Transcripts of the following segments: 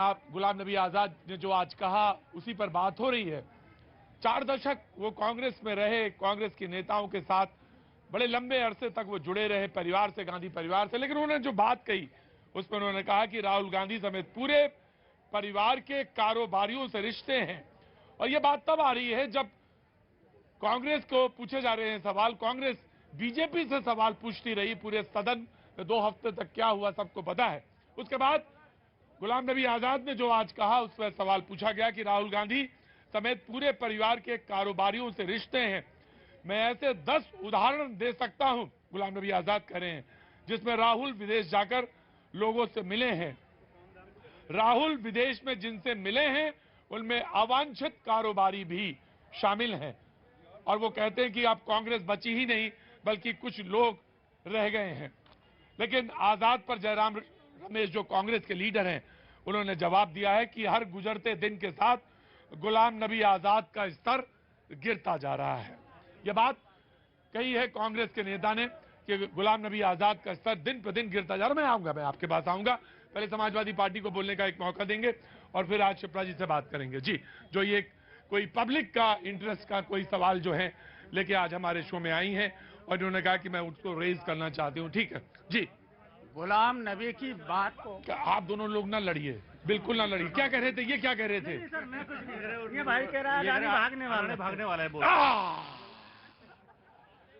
आप गुलाम नबी आजाद ने जो आज कहा उसी पर बात हो रही है। 4 दशक वो कांग्रेस में रहे, कांग्रेस के नेताओं के साथ बड़े लंबे अरसे तक वो जुड़े रहे, परिवार से, गांधी परिवार से। लेकिन उन्होंने जो बात कही उसमें उन्होंने कहा कि राहुल गांधी समेत पूरे परिवार के कारोबारियों से रिश्ते हैं। और ये बात तब आ रही है जब कांग्रेस को पूछे जा रहे हैं सवाल, कांग्रेस बीजेपी से सवाल पूछती रही पूरे सदन में 2 हफ्ते तक। क्या हुआ सबको पता है। उसके बाद गुलाम नबी आजाद ने जो आज कहा उस पर सवाल पूछा गया कि राहुल गांधी समेत पूरे परिवार के कारोबारियों से रिश्ते हैं। मैं ऐसे 10 उदाहरण दे सकता हूं, गुलाम नबी आजाद कह रहे हैं, जिसमें राहुल विदेश जाकर लोगों से मिले हैं। राहुल विदेश में जिनसे मिले हैं उनमें अवांछित कारोबारी भी शामिल हैं। और वो कहते हैं कि अब कांग्रेस बची ही नहीं बल्कि कुछ लोग रह गए हैं। लेकिन आजाद पर जयराम रमेश जो कांग्रेस के लीडर हैं उन्होंने जवाब दिया है कि हर गुजरते दिन के साथ गुलाम नबी आजाद का स्तर गिरता जा रहा है। यह बात कही है कांग्रेस के नेता ने कि गुलाम नबी आजाद का स्तर दिन पर दिन गिरता जा रहा है। मैं आपके पास आऊंगा। पहले समाजवादी पार्टी को बोलने का एक मौका देंगे और फिर आज शिप्रा जी से बात करेंगे। जी, जो ये कोई पब्लिक का इंटरेस्ट का कोई सवाल जो है लेके आज हमारे शो में आई हैं और उन्होंने कहा कि मैं उसको रेज करना चाहती हूँ। ठीक है जी। गुलाम नबी की बात को आप दोनों लोग ना लड़िए, बिल्कुल ना लड़िए। क्या कह रहे थे, ये क्या कह रहे थे? नहीं सर, मैं कुछ नहीं कह रहा हूँ। ये भाई कह रहा है भागने वाला है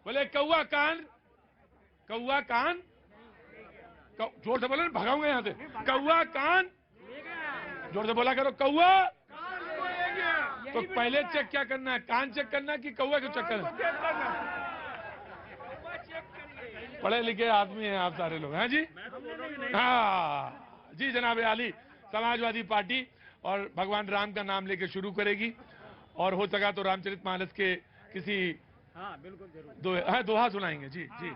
बोले कौआ कान, कौआ कान, जोर से बोले भगाऊंगा यहाँ से। कौआ कान, जोर से बोला करो कौआ। तो पहले चेक क्या करना है, कान चेक करना है कि कौआ को चेक करना? पढ़े लिखे आदमी हैं आप सारे लोग, हैं जी? हाँ जी। जनाब आली, समाजवादी पार्टी और भगवान राम का नाम लेके शुरू करेगी और हो सका तो रामचरितमानस के किसी बिल्कुल जरूर दोहा सुनाएंगे। जी जी।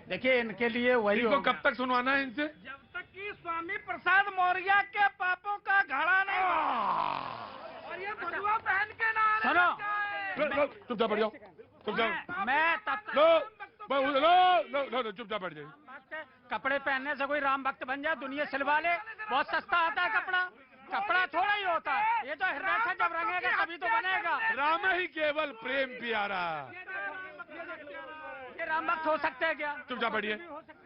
देखिए इनके लिए वही इनको कब तक सुनवाना है इनसे? जब तक कि स्वामी प्रसाद मौर्य के पापों का घड़ा नहीं और ये भगवा पहन के ना सुनो। चुपचाप बैठ जाओ, चुपचाप। मैं तब चुपचाप बैठ जाइए। कपड़े पहनने से कोई राम भक्त बन जाए, दुनिया सिलवा ले, बहुत सस्ता आता है कपड़ा। कपड़ा थोड़ा ही होता है, ये तो हृदय से जब रंगेगा तभी तो बनेगा। राम ही केवल प्रेम प्यारा। ये राम भक्त हो सकते हैं क्या? चुपचाप बैठिए,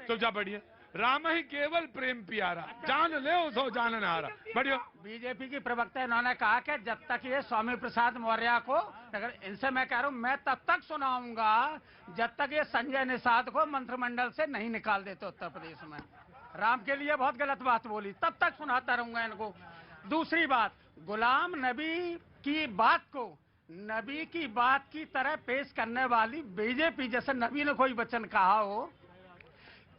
चुपचाप बैठिए। राम ही केवल प्रेम प्यारा, जान ले उसो जानन हारा। बढ़ियो। बीजेपी की प्रवक्ता इन्होंने कहा कि जब तक ये स्वामी प्रसाद मौर्य को, अगर इनसे मैं कह रहा हूँ मैं तब तक सुनाऊंगा जब तक ये संजय निषाद को मंत्रिमंडल से नहीं निकाल देते उत्तर प्रदेश में। राम के लिए बहुत गलत बात बोली, तब तक सुनाता रहूंगा इनको। दूसरी बात, गुलाम नबी की बात को नबी की बात की तरह पेश करने वाली बीजेपी, जैसे नबी ने कोई वचन कहा हो।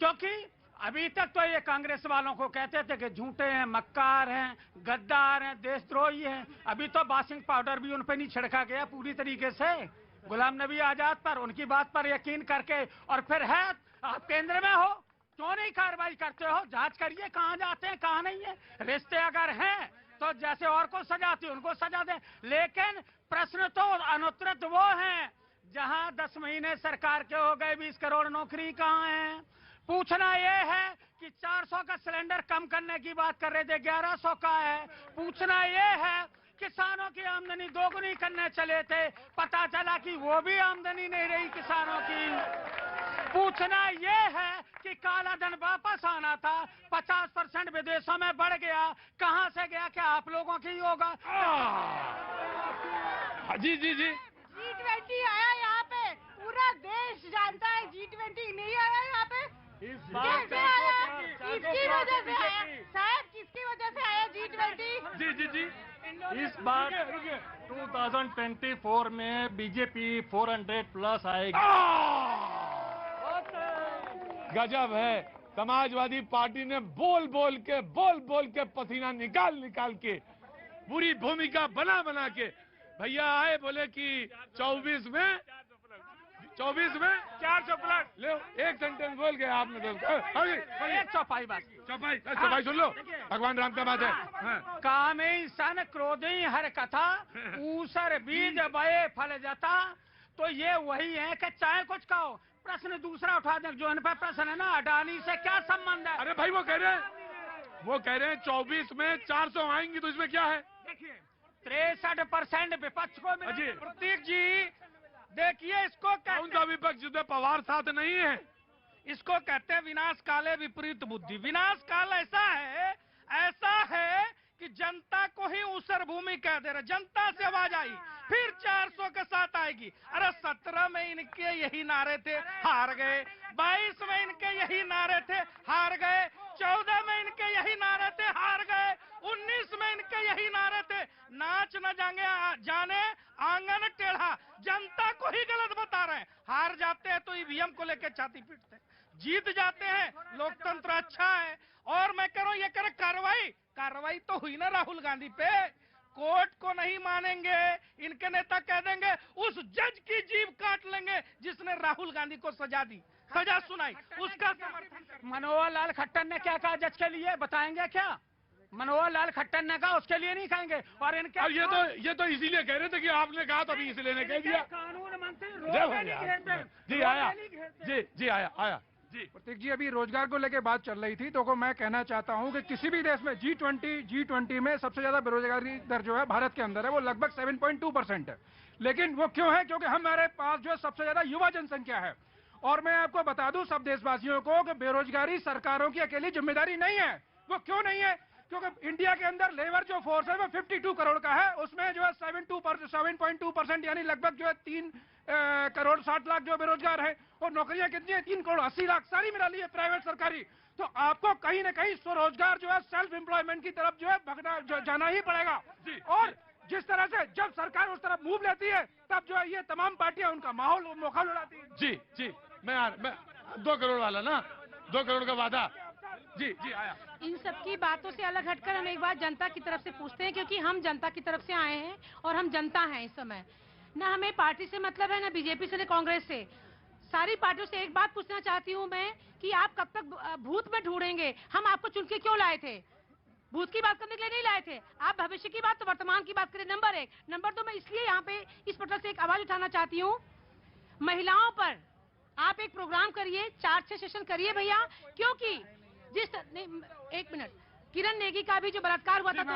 क्योंकि अभी तक तो ये कांग्रेस वालों को कहते थे कि झूठे हैं, मक्कार हैं, गद्दार हैं, देशद्रोही हैं। अभी तो वाशिंग पाउडर भी उन पर नहीं छिड़का गया पूरी तरीके से गुलाम नबी आजाद पर। उनकी बात पर यकीन करके और फिर है आप केंद्र में हो, क्यों नहीं कार्रवाई करते हो? जांच करिए कहाँ जाते हैं कहाँ नहीं है। रिश्ते अगर हैं तो जैसे और को सजाते उनको सजा दें। लेकिन प्रश्न तो अनुत्तरित वो हैं जहां 10 महीने सरकार के हो गए, 20 करोड़ नौकरी कहाँ है? पूछना यह है कि 400 का सिलेंडर कम करने की बात कर रहे थे, 1100 का है। पूछना यह है किसानों की आमदनी दोगुनी करने चले थे, पता चला कि वो भी आमदनी नहीं रही किसानों की। पूछना यह है कि काला धन वापस आना था, 50% विदेशों में बढ़ गया, कहां से गया? क्या आप लोगों की होगा? जी जी जी। G20 आया यहाँ पे, पूरा देश जानता है G20 नहीं आया यहाँ पे। कैसे आया? किसकी वजह से आया साहब? किसकी वजह से आया G20? जी जी जी। इस बार 2024 में बीजेपी 400 प्लस आएगी। गजब है। समाजवादी पार्टी ने बोल बोल के पसीना निकाल के पूरी भूमिका बना के भैया आए, बोले कि 24 में 400 प्लस ले। एक सेंटेंस बोल गए आपने तो एक चौपाई बात, चौपाई सुन लो, भगवान राम का बात है। कामे सन क्रोधी हर कथा, ऊसर बीज बये फल जता। तो ये वही है कि चाहे कुछ कहो। प्रश्न दूसरा उठा दें, जो इन पर प्रश्न है ना, अडानी से क्या संबंध है? अरे भाई वो कह रहे हैं वो कह रहे हैं 24 में 400 आएंगी, तो इसमें क्या है? देखिए 63% विपक्ष को मिला। अजी। प्रतीक जी देखिए, इसको कौन सा विपक्ष जिसमें पवार साथ नहीं है? इसको कहते हैं विनाश काले विपरीत बुद्धि। विनाश काल ऐसा है कि जनता को ही ऊसर भूमि कह दे रहे। जनता से आवाज आई, फिर 400 के साथ आएगी। अरे 17 में इनके यही नारे थे, हार गए। 22 में इनके यही नारे थे, हार गए। 14 में इनके यही नारे थे, हार गए। 19 में इनके यही नारे थे, नाच न जाने आंगन टेढ़ा। जनता को ही गलत बता रहे हैं। हार जाते हैं तो ईवीएम को लेकर छाती पीटते हैं, जीत जाते हैं लोकतंत्र अच्छा है। और मैं कह रहा हूं, ये करे कार्रवाई तो हुई ना राहुल गांधी पे। कोर्ट को नहीं मानेंगे, इनके नेता कह देंगे उस जज की जीभ काट लेंगे जिसने राहुल गांधी को सजा दी, सजा सुनाई, उसका समर्थन। मनोहर लाल खट्टर ने क्या कहा जज के लिए, बताएंगे क्या? मनोहर लाल खट्टर ने कहा, उसके लिए नहीं कहेंगे। और इनके अब ये तो इसीलिए कह रहे थे कि आपने कहा, तभी इसलिए ने कह दिया। कानून मंत्री जी आया, जी आया जी। प्रतीक जी, अभी रोजगार को लेकर बात चल रही थी, तो मैं कहना चाहता हूं कि किसी भी देश में G20 में सबसे ज्यादा बेरोजगारी दर जो है भारत के अंदर है, वो लगभग 7.2% है। लेकिन वो क्यों है? क्योंकि हमारे पास जो है सबसे ज्यादा युवा जनसंख्या है। और मैं आपको बता दूं सब देशवासियों को कि बेरोजगारी सरकारों की अकेली जिम्मेदारी नहीं है। वो क्यों नहीं है? क्योंकि इंडिया के अंदर लेबर जो फोर्स है वो 52 करोड़ का है, उसमें जो है 7.2% यानी लगभग जो है 3 करोड़ 60 लाख जो बेरोजगार है। और नौकरियां कितनी है? 3 करोड़ 80 लाख, सारी मिला ली है प्राइवेट सरकारी। तो आपको कहीं ना कहीं स्वरोजगार जो है सेल्फ एम्प्लॉयमेंट की तरफ जो है जाना ही पड़ेगा। और जिस तरह से जब सरकार उस तरफ मूव लेती है, तब जो है ये तमाम पार्टियां उनका मौका उड़ाती है। जी मैं 2 करोड़ वाला ना, 2 करोड़ का वादा। जी आया। इन सब की बातों से अलग हटकर हम एक बात जनता की तरफ से पूछते हैं, क्योंकि हम जनता की तरफ से आए हैं और हम जनता हैं इस समय। ना हमें पार्टी से मतलब है, ना बीजेपी से, ना कांग्रेस से। सारी पार्टियों से एक बात पूछना चाहती हूँ मैं कि आप कब तक भूत में ढूंढेंगे? हम आपको चुन के क्यों लाए थे? भूत की बात करने के लिए नहीं लाए थे। आप भविष्य की बात तो वर्तमान की बात करें, नंबर 1। नंबर 2, मैं इसलिए यहाँ पे इस पटल से एक आवाज उठाना चाहती हूँ, महिलाओं पर आप एक प्रोग्राम करिए, 4-6 सेशन करिए भैया। क्योंकि एक मिनट, किरण नेगी का भी जो बलात्कार हुआ था, एक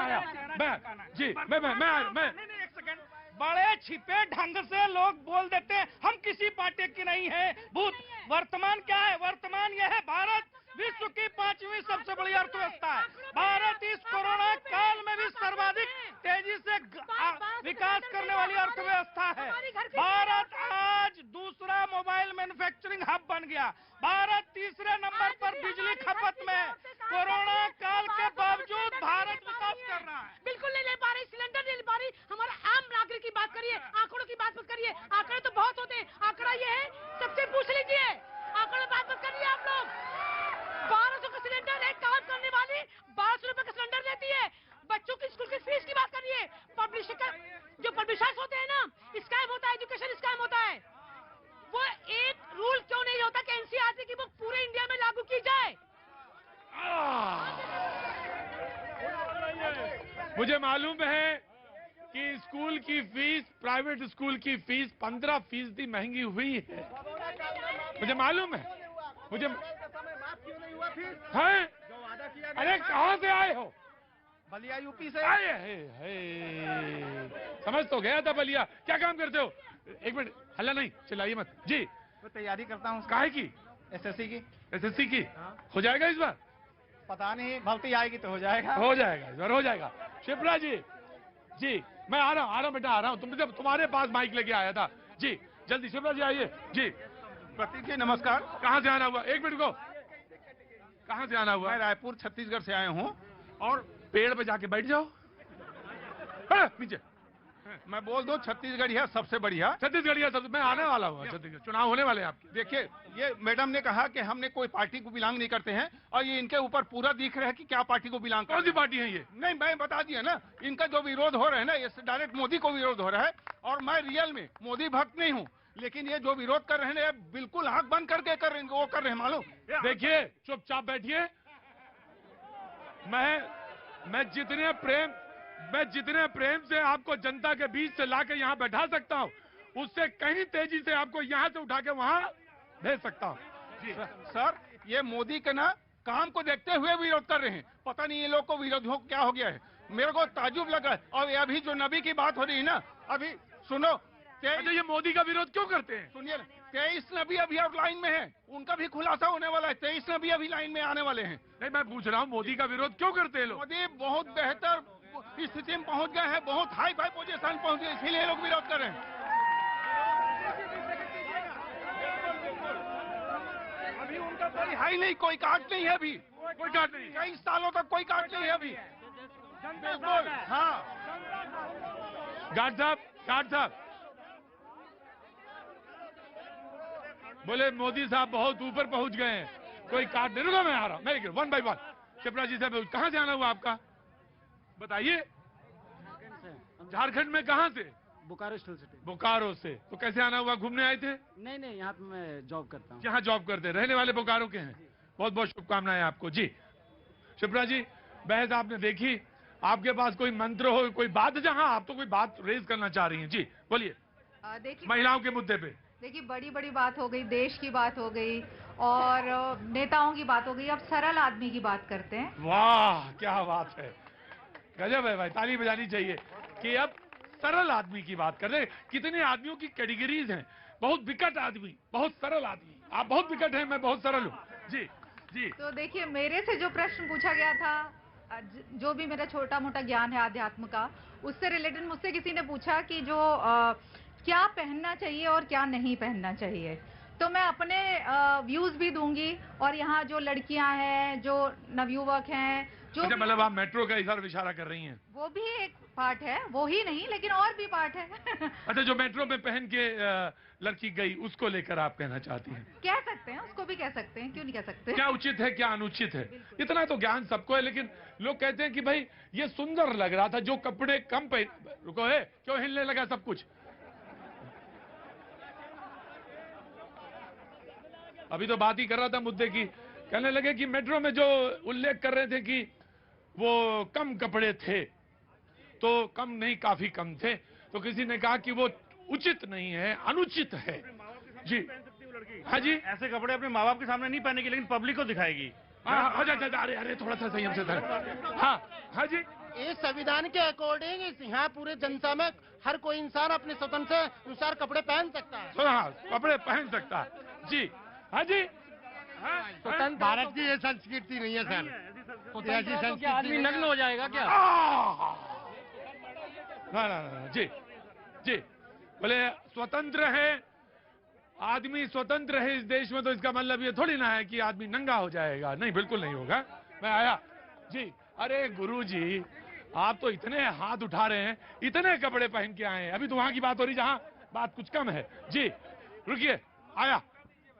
सेकंड, बड़े छिपे ढंग से लोग बोल देते हैं हम किसी पार्टी की नहीं है। भूत वर्तमान क्या है? वर्तमान यह है, भारत विश्व की 5वीं सबसे बड़ी अर्थव्यवस्था है। भारत इस कोरोना काल में भी सर्वाधिक तेजी से विकास करने वाली अर्थव्यवस्था है। भारत आज दूसरा मोबाइल मैन्युफैक्चरिंग हब बन गया। भारत तीसरे नंबर पर बिजली खपत में। कोरोना काल के बावजूद भारत विकास कर रहा है। बिल्कुल नहीं ले पा रही, सिलेंडर नहीं ले पा रही। हमारा आम नागरिक की बात करिए, आंकड़ों की बात मत करिए। आंकड़े तो बहुत होते हैं, आंकड़ा ये है, सबसे पूछ लीजिए। आंकड़ों बात मत करिए आप लोग। 1200 का सिलेंडर, एक काम करने वाली 1200 रुपए का सिलेंडर लेती है। बच्चों की स्कूल की फीस की बात करिए। पब्लिशर का जो पब्लिशर्स होते हैं ना, स्कैम होता है, एजुकेशन स्कैम होता है। वो एक रूल क्यों नहीं होता कि एनसीईआरटी की बुक पूरे इंडिया में लागू की जाए? मुझे मालूम है कि स्कूल की फीस, प्राइवेट स्कूल की फीस 15% महंगी हुई है। मुझे मालूम है, मुझे है। अरे कहाँ से आए हो? बलिया यूपी से आए समझ तो गया था बलिया। क्या काम करते हो? एक मिनट, हल्ला नहीं, चिल्लाइए मत जी। तो तैयारी करता हूँ काहे की? एसएससी की। एसएससी की हो जाएगा इस बार? पता नहीं, भर्ती आएगी तो हो जाएगा। हो जाएगा इस बार, हो जाएगा। शिप्रा जी मैं आ रहा हूँ बेटा, आ रहा हूँ। तुम्हारे पास माइक लेके आया था जी। जल्दी शिप्रा जी आइए जी। प्रतीक जी नमस्कार। कहाँ से आना हुआ? एक मिनट को, कहाँ से आना हुआ? मैं रायपुर छत्तीसगढ़ से आया हूँ। और पेड़ पे जाके बैठ जाओ नीचे। मैं बोल दूं, छत्तीसगढ़ है सबसे बढ़िया। छत्तीसगढ़िया सब, मैं आने वाला हूँ छत्तीसगढ़। चुनाव होने वाले हैं आपके। देखिए, ये मैडम ने कहा कि हमने कोई पार्टी को बिलोंग नहीं करते हैं, और ये इनके ऊपर पूरा दिख रहा है कि क्या पार्टी को बिलोंग करते हैं। कौन सी पार्टी है ये? नहीं, मैं बता दिया ना, इनका जो विरोध हो रहा है ना, ये डायरेक्ट मोदी को विरोध हो रहा है। और मैं रियल में मोदी भक्त नहीं हूँ, लेकिन ये जो विरोध कर रहे हैं बिल्कुल आंख बंद करके कर रहे हैं, वो कर रहे हैं मालूम। देखिए, चुपचाप बैठिए। मैं जितने प्रेम से आपको जनता के बीच से लाके यहाँ बैठा सकता हूँ, उससे कहीं तेजी से आपको यहाँ से उठा के वहाँ भेज सकता हूँ। सर, ये मोदी के ना काम को देखते हुए विरोध कर रहे हैं। पता नहीं ये लोग को विरोधियों को क्या हो गया है, मेरे को ताज्जुब लग रहा है। और अभी जो नबी की बात हो रही है ना, अभी सुनो, अच्छा ये मोदी का विरोध क्यों करते हैं? सुनिए, 23 नबी अभी अब लाइन में है, उनका भी खुलासा होने वाला है। 23 नबी अभी लाइन में आने वाले हैं। नहीं, मैं पूछ रहा हूँ मोदी का विरोध क्यों करते हैं लोग? मोदी बहुत बेहतर स्थिति में पहुंच गए हैं, बहुत हाई फाई पोजीशन पहुंच गए, इसीलिए लोग विरोध कर रहे हैं। अभी उनका कोई हाई नहीं, कोई काट नहीं है अभी, कोई काट नहीं। कई सालों तक कोई काट नहीं है अभी। बिल्कुल, हाँ। गार्ड साहब बोले मोदी साहब बहुत ऊपर पहुंच गए हैं, कोई काट नहीं। रुको, मैं आ रहा हूं, मैं वन बाय वन। शिप्रा जी साहब, कहां से आना हुआ आपका, बताइए? झारखंड में कहां से? Bokaro steel city. बोकारो से। तो कैसे आना हुआ, घूमने आए थे? नहीं, यहाँ पे मैं जॉब करता हूँ। यहाँ जॉब करते हैं, रहने वाले बोकारो के हैं। बहुत बहुत शुभकामनाएं आपको जी। शिप्रा जी, बहस आपने देखी, आपके पास कोई मंत्र हो, कोई बात, जहां आप तो कोई बात रेज करना चाह रही हैं, जी बोलिए। देखिए, महिलाओं के मुद्दे पे देखिए बड़ी बड़ी बात हो गई, देश की बात हो गई और नेताओं की बात हो गई। अब सरल आदमी की बात करते हैं। वाह क्या बात है, गजब है भाई, ताली बजानी चाहिए कि अब सरल आदमी की बात कर रहे हैं। कितने आदमियों की कैटेगरीज हैं, बहुत विकट आदमी, बहुत सरल आदमी। आप बहुत विकट हैं, मैं बहुत सरल हूँ। जी जी। तो देखिए, मेरे से जो प्रश्न पूछा गया था, जो भी मेरा छोटा मोटा ज्ञान है आध्यात्म का, उससे रिलेटेड मुझसे किसी ने पूछा कि जो क्या पहनना चाहिए और क्या नहीं पहनना चाहिए। तो मैं अपने व्यूज भी दूंगी, और यहाँ जो लड़कियां हैं, जो नवयुवक हैं, जो अच्छा, मतलब आप मेट्रो का इशारा कर रही हैं? वो भी एक पार्ट है, वो ही नहीं लेकिन और भी पार्ट है। अच्छा, जो मेट्रो में पहन के लड़की गई, उसको लेकर आप कहना चाहती हैं? कह सकते हैं, उसको भी कह सकते हैं, क्यों नहीं कह सकते। क्या उचित है, क्या अनुचित है, इतना तो ज्ञान सबको है। लेकिन लोग कहते हैं कि भाई ये सुंदर लग रहा था, जो कपड़े कम पहन। रुको, है क्यों हिलने लगा सब कुछ? अभी तो बात ही कर रहा था मुद्दे की। कहने लगे कि मेट्रो में जो उल्लेख कर रहे थे कि वो कम कपड़े थे, तो कम नहीं, काफी कम थे। तो किसी ने कहा कि वो उचित नहीं है, अनुचित है। जी हाँ जी, ऐसे कपड़े अपने माँ बाप के सामने नहीं पहनेगी, लेकिन पब्लिक को दिखाएगी। अरे अरे थोड़ा सा संयम से धर। हाँ हाँ जी, इस संविधान के अकॉर्डिंग यहाँ पूरे जनता में हर कोई इंसान अपने स्वतंत्र अनुसार कपड़े पहन सकता है। हाँ, कपड़े पहन सकता है। जी हाँ जी, स्वतंत्र भारत की ये संस्कृति नहीं है सर। ऐसी संस्कृति आदमी नग्न हो जाएगा क्या? ना जी जी, बोले स्वतंत्र है आदमी, स्वतंत्र है इस देश में, तो इसका मतलब ये थोड़ी ना है कि आदमी नंगा हो जाएगा। नहीं, बिल्कुल नहीं होगा। मैं आया जी। अरे गुरुजी, आप तो इतने हाथ उठा रहे हैं, इतने कपड़े पहन के आए हैं। अभी तो वहां की बात हो रही जहां बात कुछ कम है। जी रुकिए, आया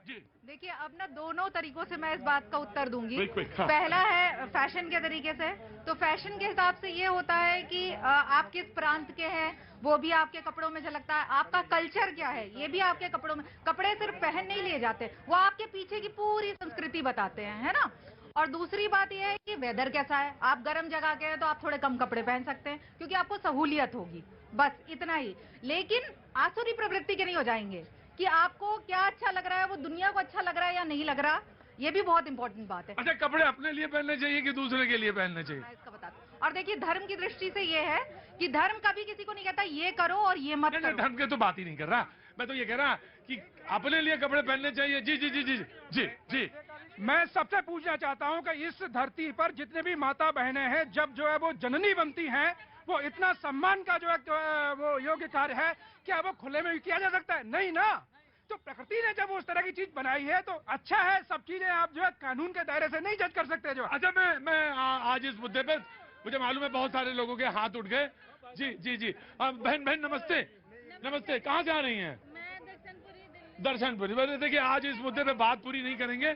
जी। देखिए, अब ना दोनों तरीकों से मैं इस बात का उत्तर दूंगी। हाँ। पहला है फैशन के तरीके से। तो फैशन के हिसाब से ये होता है कि आप किस प्रांत के हैं, वो भी आपके कपड़ों में झलकता है। आपका कल्चर क्या है, ये भी आपके कपड़ों में। कपड़े सिर्फ पहन नहीं लिए जाते, वो आपके पीछे की पूरी संस्कृति बताते हैं, है ना। और दूसरी बात यह है कि वेदर कैसा है। आप गर्म जगह के हैं तो आप थोड़े कम कपड़े पहन सकते हैं, क्योंकि आपको सहूलियत होगी, बस इतना ही। लेकिन आसुरी प्रवृत्ति के नहीं हो जाएंगे कि आपको क्या अच्छा लग रहा है, वो दुनिया को अच्छा लग रहा है या नहीं लग रहा। ये भी बहुत इंपॉर्टेंट बात है। अच्छा, कपड़े अपने लिए पहनने चाहिए कि दूसरे के लिए पहनने चाहिए? मैं इसका बताता हूं। और देखिए, धर्म की दृष्टि से ये है कि धर्म कभी किसी को नहीं कहता ये करो और ये मत नहीं, करो। धर्म के तो बात ही नहीं कर रहा मैं, तो ये कह रहा कि अपने लिए कपड़े पहनने चाहिए। जी जी जी जी जी जी। मैं सबसे पूछना चाहता हूं कि इस धरती पर जितने भी माता बहनें हैं, जब जो है वो जननी बनती हैं, वो इतना सम्मान का जो है वो योग्य कार्य है, क्या वो खुले में भी किया जा सकता है? नहीं ना। तो प्रकृति ने जब उस तरह की चीज बनाई है तो अच्छा है। सब चीजें आप जो है कानून के दायरे से नहीं जज कर सकते। जो अच्छा, मैं आज इस मुद्दे पे मुझे मालूम है बहुत सारे लोगों के हाथ उठ गए। जी जी जी, बहन नमस्ते। नमस्ते, कहाँ से आ रही हैं? दर्शनपुरी। देखिए, आज इस मुद्दे पे बात पूरी नहीं करेंगे,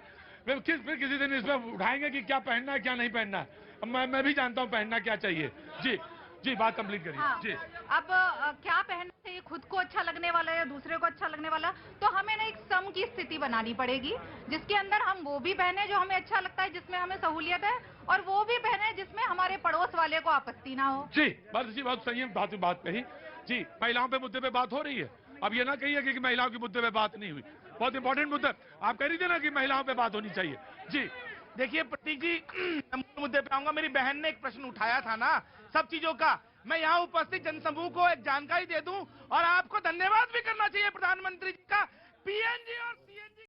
फिर किसी दिन इसमें उठाएंगे कि क्या पहनना है क्या नहीं पहनना है। अब मैं भी जानता हूँ पहनना क्या चाहिए। जी जी, बात कंप्लीट करिए। हाँ। जी, अब क्या पहनना चाहिए, खुद को अच्छा लगने वाला या दूसरे को अच्छा लगने वाला। तो हमें ना एक सम की स्थिति बनानी पड़ेगी, जिसके अंदर हम वो भी पहने जो हमें अच्छा लगता है, जिसमें हमें सहूलियत है, और वो भी पहने जिसमें हमारे पड़ोस वाले को आपत्ति ना हो। जी बहुत संयम बात कही। जी, महिलाओं पे मुद्दे पे बात हो रही है। अब ये ना कहिए कि महिलाओं के मुद्दे पे बात नहीं हुई। बहुत इंपॉर्टेंट मुद्दा आप कह रही थी ना कि महिलाओं पे बात होनी चाहिए। जी देखिए प्रतीक जी, मैं मूल मुद्दे पे आऊंगा। मेरी बहन ने एक प्रश्न उठाया था ना सब चीजों का, मैं यहाँ उपस्थित जनसमूह को एक जानकारी दे दूं और आपको धन्यवाद भी करना चाहिए प्रधानमंत्री जी का। पीएनजी और सीएनजी